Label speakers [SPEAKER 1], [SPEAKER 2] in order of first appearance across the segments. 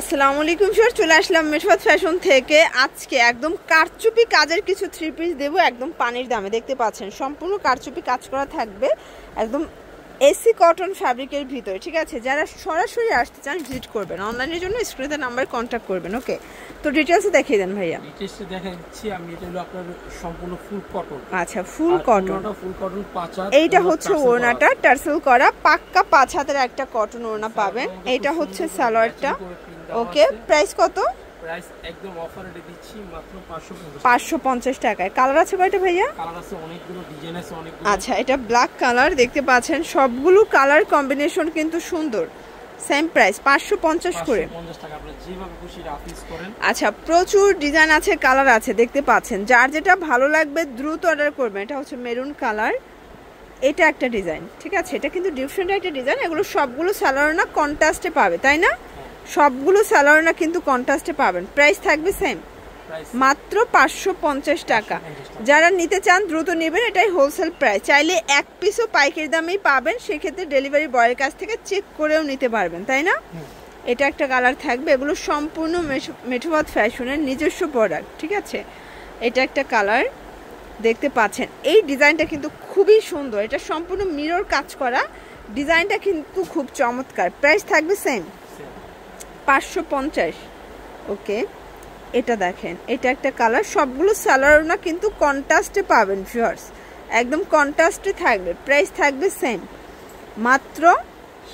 [SPEAKER 1] আসসালামু আলাইকুম স্যার, চলে আসলাম মেঠোয়াত ফ্যাশন থেকে। আজকে একদম কারচুপি কাজের কিছু থ্রি পিস দেবো একদম পানির দামে। দেখতে পাচ্ছেন সম্পূর্ণ কারচুপি কাজ করা থাকবে, একদম এসি কটন ফ্যাব্রিকের ভিতরে। ঠিক আছে, যারা সরাসরি আসতে চান ভিজিট করবেন, অনলাইনের জন্য স্ক্রিনে নাম্বার কন্ট্যাক্ট করবেন। ওকে, তো ডিটেলসে দেখিয়ে দেন ভাইয়া।
[SPEAKER 2] ডিটেলসে দেখাচ্ছি আমি। এটা হলো আপনার সম্পূর্ণ ফুল কটন।
[SPEAKER 1] আচ্ছা, ফুল কটন।
[SPEAKER 2] ফুল কটন পাঁচ হাত।
[SPEAKER 1] এইটা হচ্ছে ওড়নাটা, টার্সেল করা পাক্কা 5 হাতের একটা কটন ওড়না পাবেন। এইটা হচ্ছে সালোয়ারটা। ওকে, প্রাইস কত?
[SPEAKER 2] প্রাইস একদম অফারে দিচ্ছি মাত্র
[SPEAKER 1] 550 টাকায়। কালার আছে কয়টা ভাইয়া?
[SPEAKER 2] কালার আছে অনেকগুলো, ডিজাইন আছে অনেকগুলো।
[SPEAKER 1] আচ্ছা, এটা ব্ল্যাক কালার, দেখতে পাচ্ছেন সবগুলো কালার কম্বিনেশন কিন্তু সুন্দর। সেম প্রাইস 550 করে।
[SPEAKER 2] 550 টাকা, আপনি যেভাবে খুশি রাফিস করেন।
[SPEAKER 1] আচ্ছা, প্রচুর ডিজাইন আছে, কালার আছে, দেখতে পাচ্ছেন। যার যেটা ভালো লাগবে দ্রুত অর্ডার করবেন। এটা হচ্ছে মেরুন কালার, এটা একটা ডিজাইন। ঠিক আছে, এটা কিন্তু ডিফারেন্ট একটা ডিজাইন। এগুলো সবগুলো সালোয়ার না কন্ট্রাস্টে পাবে, তাই না? সবগুলো সালোয়ার না কিন্তু কন্ট্রাস্টে পাবেন। প্রাইস থাকবে সেম, মাত্র 550 টাকা। যারা নিতে চান দ্রুত নেবেন, এটাই হোলসেল প্রাইস। চাইলে এক পিসও পাইকারি দামেই পাবেন, সেক্ষেত্রে ডেলিভারি বয়ের কাছ থেকে চেক করেও নিতে পারবেন, তাই না? এটা একটা কালার থাকবে। এগুলো সম্পূর্ণ মেঠোয়াত ফ্যাশনের নিজস্ব প্রোডাক্ট। ঠিক আছে, এটা একটা কালার, দেখতে পাচ্ছেন। এই ডিজাইনটা কিন্তু খুবই সুন্দর, এটা সম্পূর্ণ মিরর কাজ করা, ডিজাইনটা কিন্তু খুব চমৎকার। প্রাইস থাকবে সেম, 550। ওকে, এটা দেখেন, এটা একটা কালার। সবগুলো সালোয়ার না কিন্তু কন্ট্রাস্টে পাবেন ভিউয়ার্স, একদম কন্ট্রাস্টে থাকবে। প্রাইস থাকবে সেম, মাত্র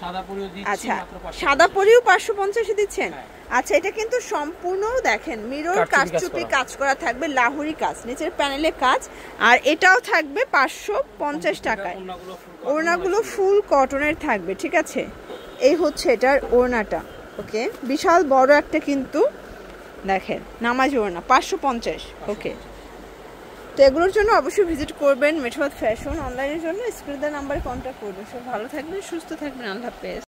[SPEAKER 2] সাদা পরিও দিচ্ছি।
[SPEAKER 1] আচ্ছা, সাদা পরিও 550 দিচ্ছেন। আচ্ছা, এটা কিন্তু সম্পূর্ণ দেখেন মিরর কারচুপি কাজ করা থাকবে, লাহুরি কাজ, নিচের প্যানেলে কাজ। আর এটাও থাকবে 550 টাকায়। ওড়নাগুলো ফুল কটনের থাকবে। ঠিক আছে, এই হচ্ছে এটার ওড়নাটা। ওকে, বিশাল বড় একটা কিন্তু দেখেন নামাজ ওড়না, 550। ওকে, তো এগুলোর জন্য অবশ্যই ভিজিট করবেন মেঠোয়াত ফ্যাশন। অনলাইনের জন্য স্ক্রিনে নাম্বারে কন্ট্যাক্ট করবেন। সব ভালো থাকবেন, সুস্থ থাকবেন, আল্লাহ হাফেজ।